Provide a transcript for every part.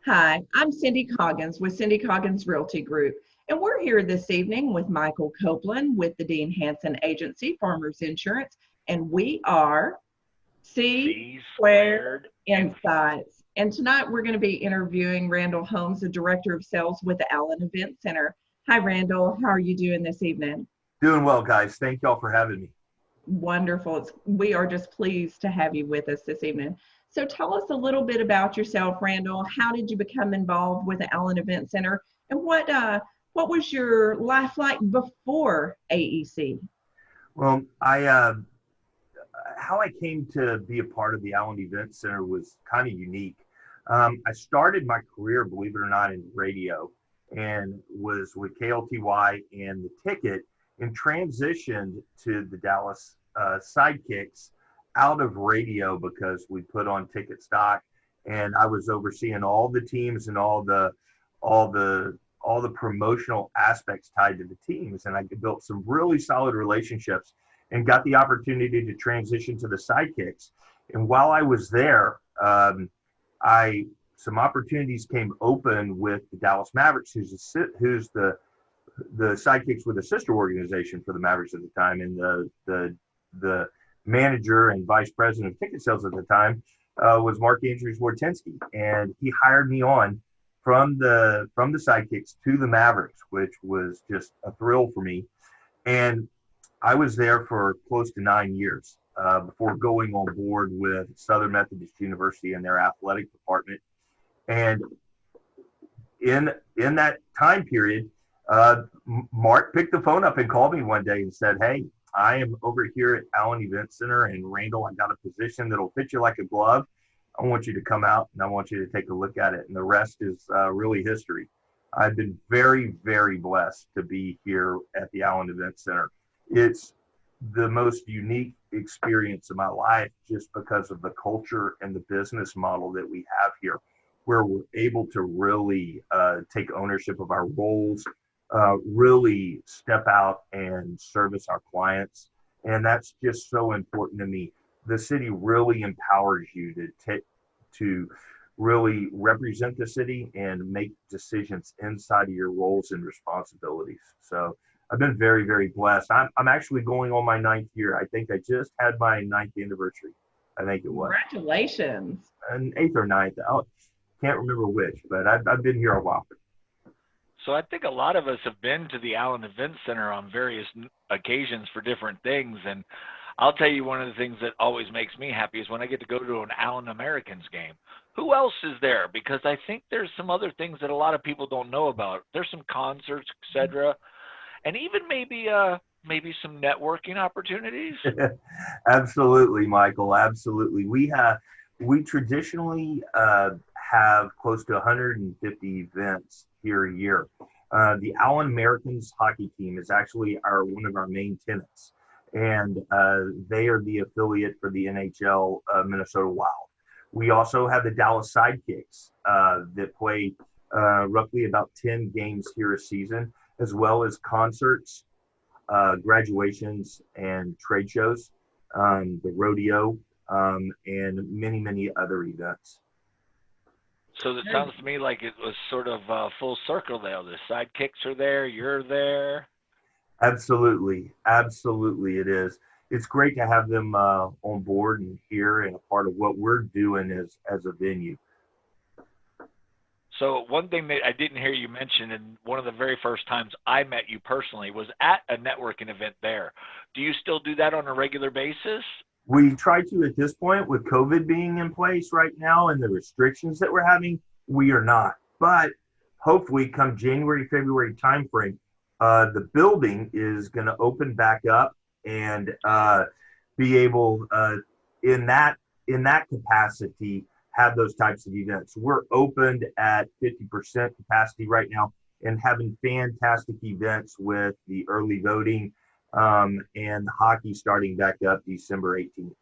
Hi, I'm Cindy Coggins with Cindy Coggins Realty Group, and we're here this evening with Michael Copeland with the Dean Hanson Agency, Farmers Insurance, and we are C C Squared squared Insights. And tonight we're going to be interviewing Randell Holmes, the Director of Sales with the Allen Event Center. Hi, Randell. How are you doing this evening? Doing well, guys. Thank y'all for having me. Wonderful. We are just pleased to have you with us this evening. So tell us a little bit about yourself, Randall. How did you become involved with the Allen Event Center, and what was your life like before AEC? Well, how I came to be a part of the Allen Event Center was kind of unique. I started my career, believe it or not, in radio, and was with KLTY and the Ticket, and transitioned to the Dallas Sidekicks out of radio because we put on Ticket stock, and I was overseeing all the teams and all the promotional aspects tied to the teams, and I built some really solid relationships and got the opportunity to transition to the Sidekicks. And while I was there, I some opportunities came open with the Dallas Mavericks, who's the Sidekicks with a sister organization for the Mavericks at the time, and the manager and vice president of ticket sales at the time was Mark Andrews Wartensky, and he hired me on from the Sidekicks to the Mavericks, which was just a thrill for me. And I was there for close to 9 years before going on board with Southern Methodist University and their athletic department. And in that time period, Mark picked the phone up and called me one day and said, "Hey, I am over here at Allen Event Center, and Randall, I got a position that'll fit you like a glove. I want you to come out and I want you to take a look at it." And the rest is really history. I've been very, very blessed to be here at the Allen Event Center. It's the most unique experience of my life just because of the culture and the business model that we have here, where we're able to really take ownership of our roles, really step out and service our clients. And that's just so important to me. The city really empowers you to really represent the city and make decisions inside of your roles and responsibilities. So I've been very, very blessed. I'm actually going on my 9th year. I think I just had my 9th anniversary. I think it was. Congratulations. And 8th or 9th. I can't remember which, but I've been here a while. So I think a lot of us have been to the Allen Event Center on various occasions for different things. And I'll tell you, one of the things that always makes me happy is when I get to go to an Allen Americans game. Who else is there? Because I think there's some other things that a lot of people don't know about. There's some concerts, etc., and even maybe some networking opportunities. Absolutely, Michael. Absolutely. We traditionally have close to 150 events here a year. The Allen Americans hockey team is actually one of our main tenants, and they are the affiliate for the NHL Minnesota Wild. We also have the Dallas Sidekicks that play roughly about 10 games here a season, as well as concerts, graduations, and trade shows, the rodeo, and many, many other events. So it sounds to me like it was sort of full circle there. The Sidekicks are there, you're there. Absolutely. Absolutely it is. It's great to have them on board and here and a part of what we're doing as a venue. So one thing that I didn't hear you mention, and one of the very first times I met you personally was at a networking event there. Do you still do that on a regular basis? We try to at this point with COVID being in place right now and the restrictions that we're having, we are not. But hopefully come January, February timeframe, the building is going to open back up and be able in that capacity have those types of events. We're opened at 50% capacity right now and having fantastic events with the early voting and hockey starting back up December 18th.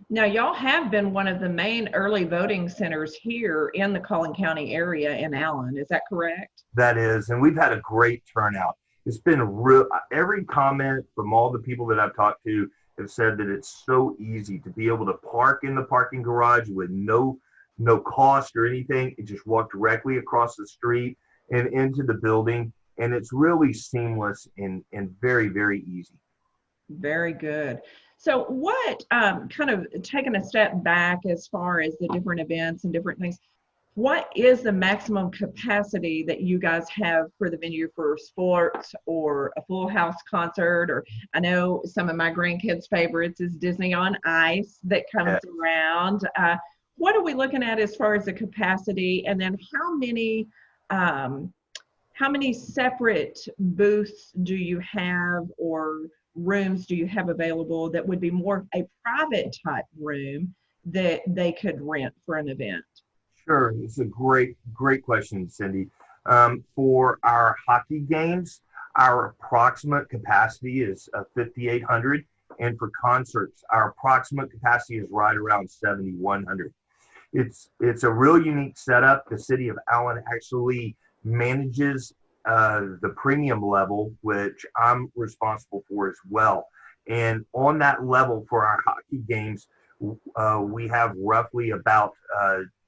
Now, y'all have been one of the main early voting centers here in the Collin County area in Allen. Is that correct? That is, and we've had a great turnout. It's been real. Every comment from all the people that I've talked to have said that it's so easy to be able to park in the parking garage with no no cost or anything. It just walked directly across the street and into the building. And it's really seamless and very, very easy. Very good. So what, kind of taking a step back as far as the different events and different things, what is the maximum capacity that you guys have for the venue for sports or a full house concert? Or I know some of my grandkids' favorites is Disney on Ice that comes around. What are we looking at as far as the capacity? And then how many separate booths do you have or rooms do you have available that would be more a private type room that they could rent for an event? Sure, it's a great, great question, Cindy. For our hockey games, our approximate capacity is 5,800, and for concerts, our approximate capacity is right around 7,100. It's a real unique setup. The city of Allen actually manages the premium level, which I'm responsible for as well. And on that level for our hockey games, we have roughly about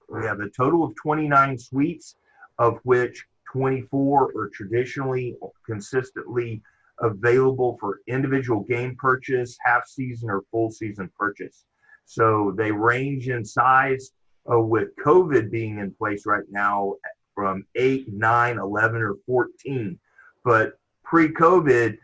we have a total of 29 suites, of which 24 are traditionally consistently available for individual game purchase, half season or full season purchase. So they range in size, with COVID being in place right now from 8, 9, 11, or 14. But pre-COVID,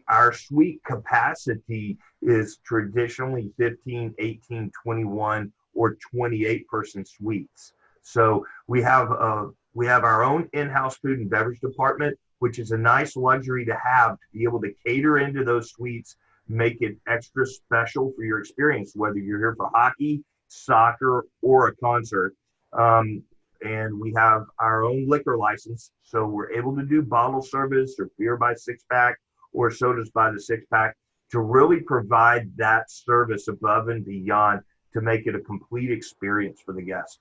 our suite capacity is traditionally 15, 18, 21, or 28 person suites. So we have our own in-house food and beverage department, which is a nice luxury to have, to be able to cater into those suites, make it extra special for your experience, whether you're here for hockey, soccer, or a concert. And we have our own liquor license, so we're able to do bottle service or beer by 6-pack or sodas by the 6-pack to really provide that service above and beyond to make it a complete experience for the guest.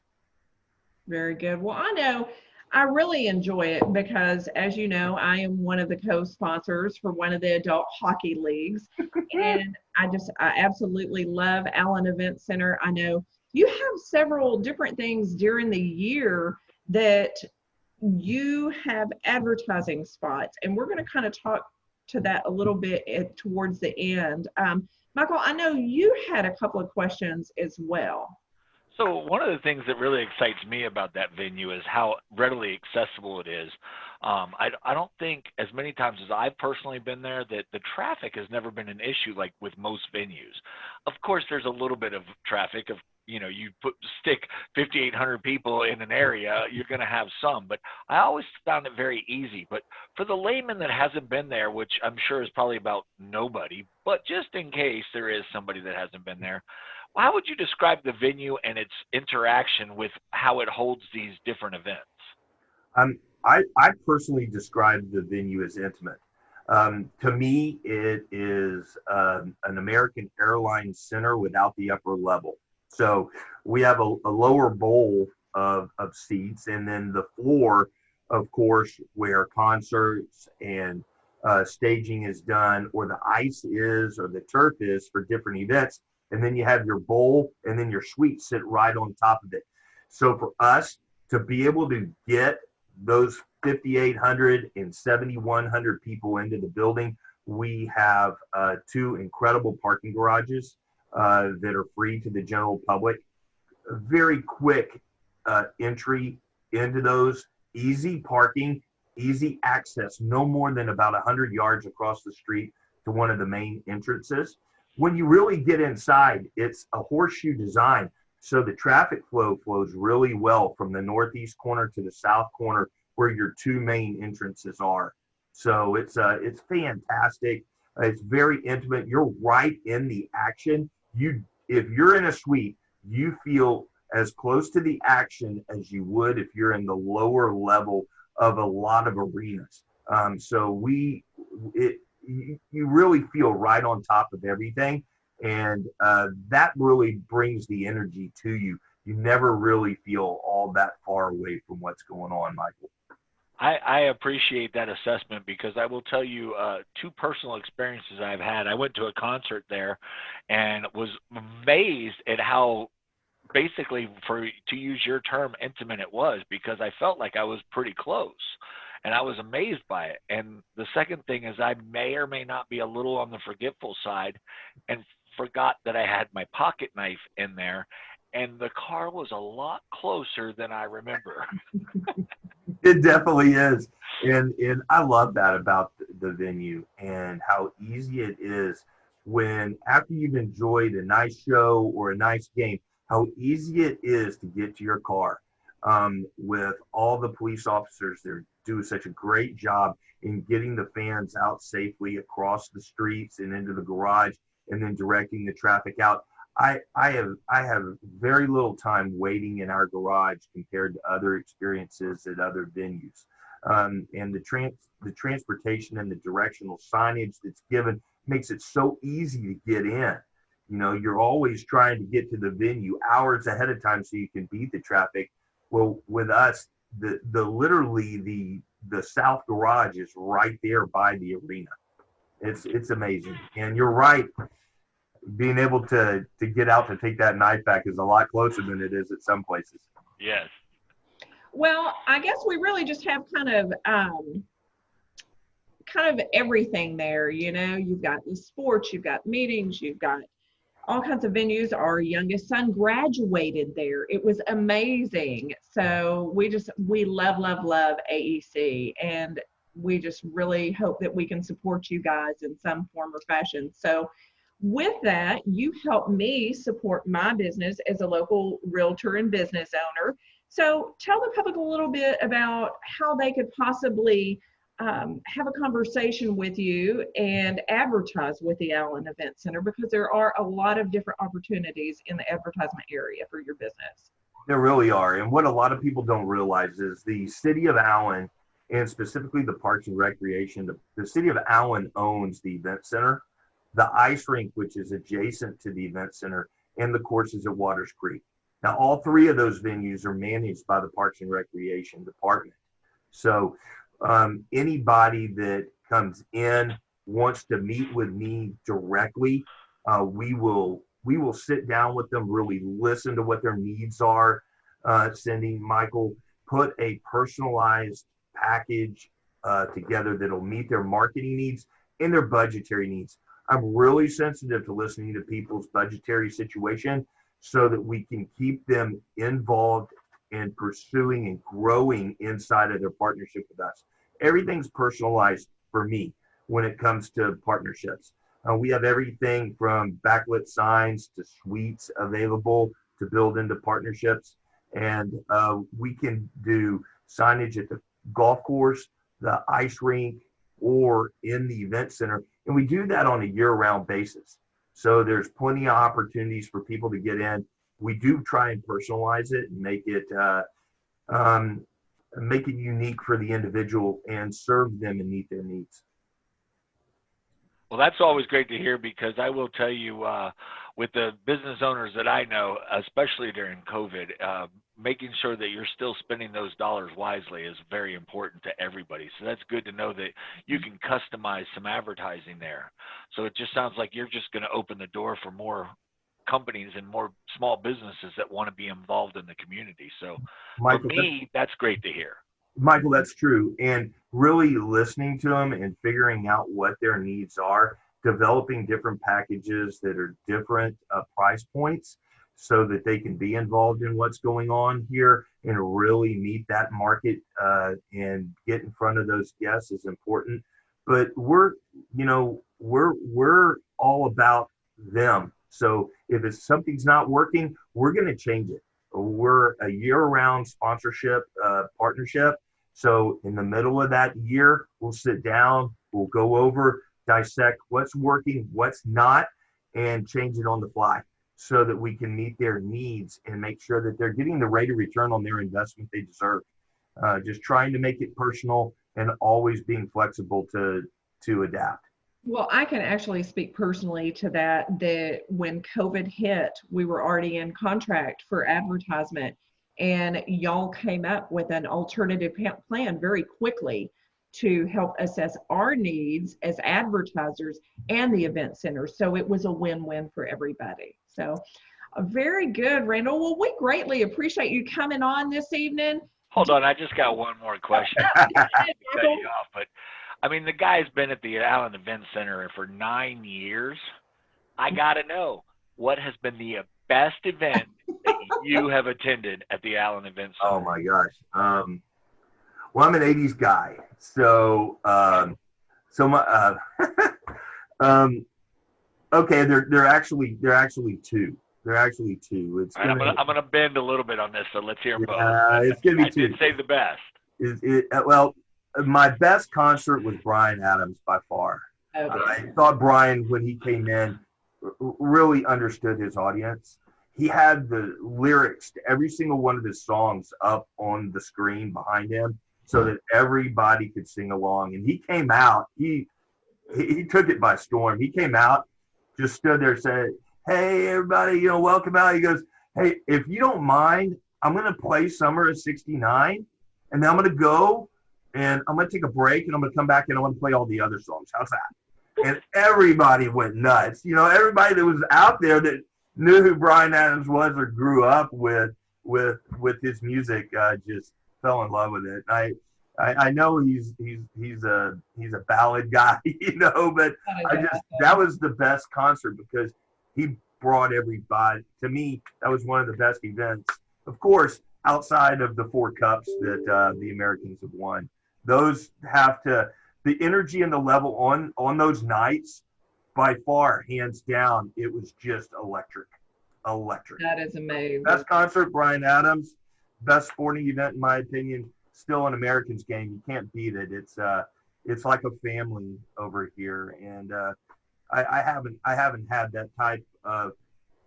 Very good. Well, I know I really enjoy it because, as you know, I am one of the co-sponsors for one of the adult hockey leagues. And I absolutely love Allen Event Center. I know you have several different things during the year that you have advertising spots, and we're going to kind of talk to that a little bit towards the end. Michael, I know you had a couple of questions as well. So one of the things that really excites me about that venue is how readily accessible it is. I don't think, as many times as I've personally been there, that the traffic has never been an issue like with most venues. Of course, there's a little bit of traffic. You stick 5,800 people in an area, you're going to have some. But I always found it very easy. But for the layman that hasn't been there, which I'm sure is probably about nobody, but just in case there is somebody that hasn't been there, how would you describe the venue and its interaction with how it holds these different events? I personally describe the venue as intimate. To me, it is an American Airlines center without the upper level. So we have a lower bowl of seats, and then the floor, of course, where concerts and staging is done, or the ice is, or the turf is for different events. And then you have your bowl, and then your suite sit right on top of it. So for us to be able to get those 5,800 and 7,100 people into the building, we have 2 incredible parking garages that are free to the general public. A very quick entry into those, easy parking, easy access, no more than about 100 yards across the street to one of the main entrances. When you really get inside, it's a horseshoe design. So the traffic flow flows really well from the northeast corner to the south corner where your 2 main entrances are. So it's fantastic. It's very intimate. You're right in the action. If you're in a suite, you feel as close to the action as you would if you're in the lower level of a lot of arenas. You really feel right on top of everything, and that really brings the energy to you. You never really feel all that far away from what's going on, Michael. I appreciate that assessment because I will tell you 2 personal experiences I've had. I went to a concert there and was amazed at how basically, to use your term, intimate it was, because I felt like I was pretty close. And I was amazed by it. And the second thing is I may or may not be a little on the forgetful side and forgot that I had my pocket knife in there. And the car was a lot closer than I remember. It definitely is. And I love that about the venue and how easy it is when, after you've enjoyed a nice show or a nice game, how easy it is to get to your car. With all the police officers, they do such a great job in getting the fans out safely across the streets and into the garage, and then directing the traffic out. I have very little time waiting in our garage compared to other experiences at other venues. And the transportation and the directional signage that's given makes it so easy to get in. You know, you're always trying to get to the venue hours ahead of time so you can beat the traffic. Well, with us, literally the south garage is right there by the arena. It's amazing. And you're right. Being able to get out to take that knife back is a lot closer than it is at some places. Yes. Well, I guess we really just have kind of everything there. You know, you've got the sports, you've got meetings, you've got all kinds of venues. Our youngest son graduated there. It was amazing. So we love AEC, and we just really hope that we can support you guys in some form or fashion. So with that, you help me support my business as a local realtor and business owner. So tell the public a little bit about how they could possibly have a conversation with you and advertise with the Allen Event Center, because there are a lot of different opportunities in the advertisement area for your business. There really are. And what a lot of people don't realize is the city of Allen, and specifically the Parks and Recreation, the city of Allen owns the event center, the ice rink, which is adjacent to the event center, and the courses at Waters Creek. Now, all three of those venues are managed by the Parks and Recreation Department. So anybody that comes in, wants to meet with me directly, we will sit down with them, really listen to what their needs are. Cindy, Michael, put a personalized package together that'll meet their marketing needs and their budgetary needs. I'm really sensitive to listening to people's budgetary situation so that we can keep them involved and pursuing and growing inside of their partnership with us. Everything's personalized for me when it comes to partnerships. We have everything from backlit signs to suites available to build into partnerships. And we can do signage at the golf course, the ice rink, or in the event center. And we do that on a year-round basis. So there's plenty of opportunities for people to get in. We do try and personalize it and make it unique for the individual and serve them and meet their needs. Well, that's always great to hear, because I will tell you, with the business owners that I know, especially during COVID, making sure that you're still spending those dollars wisely is very important to everybody. So that's good to know that you can customize some advertising there. So it just sounds like you're just going to open the door for more companies and more small businesses that want to be involved in the community. So Michael, for me, that's great to hear. Michael, that's true. And really listening to them and figuring out what their needs are, developing different packages that are different price points so that they can be involved in what's going on here and really meet that market and get in front of those guests is important. But we're all about them. So if something's not working, we're going to change it. We're a year-round sponsorship partnership. So in the middle of that year, we'll sit down, we'll go over, dissect what's working, what's not, and change it on the fly so that we can meet their needs and make sure that they're getting the rate of return on their investment they deserve. Just trying to make it personal and always being flexible to adapt. Well, I can actually speak personally to that when COVID hit, we were already in contract for advertisement, and y'all came up with an alternative plan very quickly to help assess our needs as advertisers and the event center. So it was a win-win for everybody. So Very good, Randall. Well, we greatly appreciate you coming on this evening. Hold on, I just got one more question. Go ahead, Cut Michael. you off, but I mean, the guy's been at the Allen Event Center for 9 years. I gotta know, what has been the best event that you have attended at the Allen Event Center? Oh my gosh. Well, I'm an '80s guy, so my okay, they're actually two. They're actually two. It's All right, I'm gonna bend a little bit on this, so let's hear them both. it's gonna be I two. did say the best. Well, my best concert was Bryan Adams by far. Okay. I thought Bryan, when he came in, really understood his audience. He had the lyrics to every single one of his songs up on the screen behind him so that everybody could sing along. And he came out, he took it by storm. He came out, just stood there, said, "Hey, everybody, welcome out." He goes, "Hey, if you don't mind, I'm going to play Summer of '69, and then I'm going to go, and I'm going to take a break, and I'm going to come back, and I'm going to play all the other songs. How's that?" And everybody went nuts. Everybody that was out there that knew who Bryan Adams was or grew up with his music just fell in love with it. I know he's a ballad guy, but that was the best concert because he brought everybody. To me, that was one of the best events. Of course, outside of the 4 cups that the Americans have won, those have to. The energy and the level on those nights, by far, hands down, it was just electric. That is amazing. Best concert, Bryan Adams. Best sporting event, in my opinion. Still an Americans game. You can't beat it. It's like a family over here, and I haven't had that type of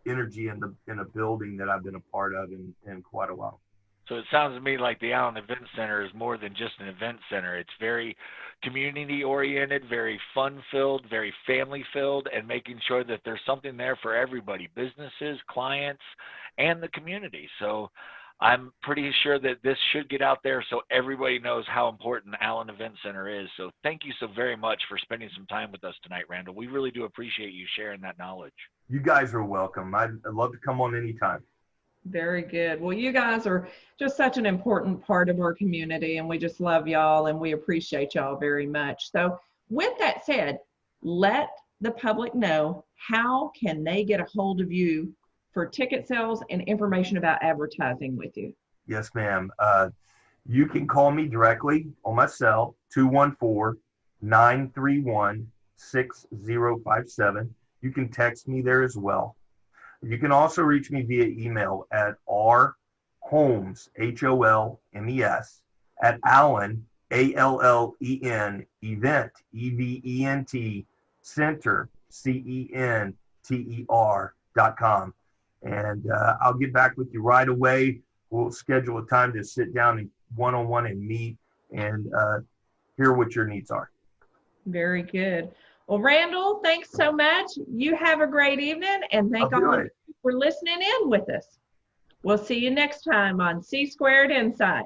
energy in a building that I've been a part of in quite a while. So it sounds to me like the Allen Event Center is more than just an event center. It's very community-oriented, very fun-filled, very family-filled, and making sure that there's something there for everybody, businesses, clients, and the community. So I'm pretty sure that this should get out there so everybody knows how important the Allen Event Center is. So thank you so very much for spending some time with us tonight, Randall. We really do appreciate you sharing that knowledge. You guys are welcome. I'd love to come on anytime. Very good. Well, you guys are just such an important part of our community, and we just love y'all, and we appreciate y'all very much. So with that said, let the public know, how can they get a hold of you for ticket sales and information about advertising with you? Yes, ma'am. You can call me directly on my cell, 214-931-6057. You can text me there as well. You can also reach me via email at rholmes, HOLMES, at Allen, ALLEN, event, EVENT, center, CENTER.com. And I'll get back with you right away. We'll schedule a time to sit down and one-on-one and meet and hear what your needs are. Very good. Well, Randall, thanks so much. You have a great evening, and thank all of you for listening in with us. We'll see you next time on C Squared Insight.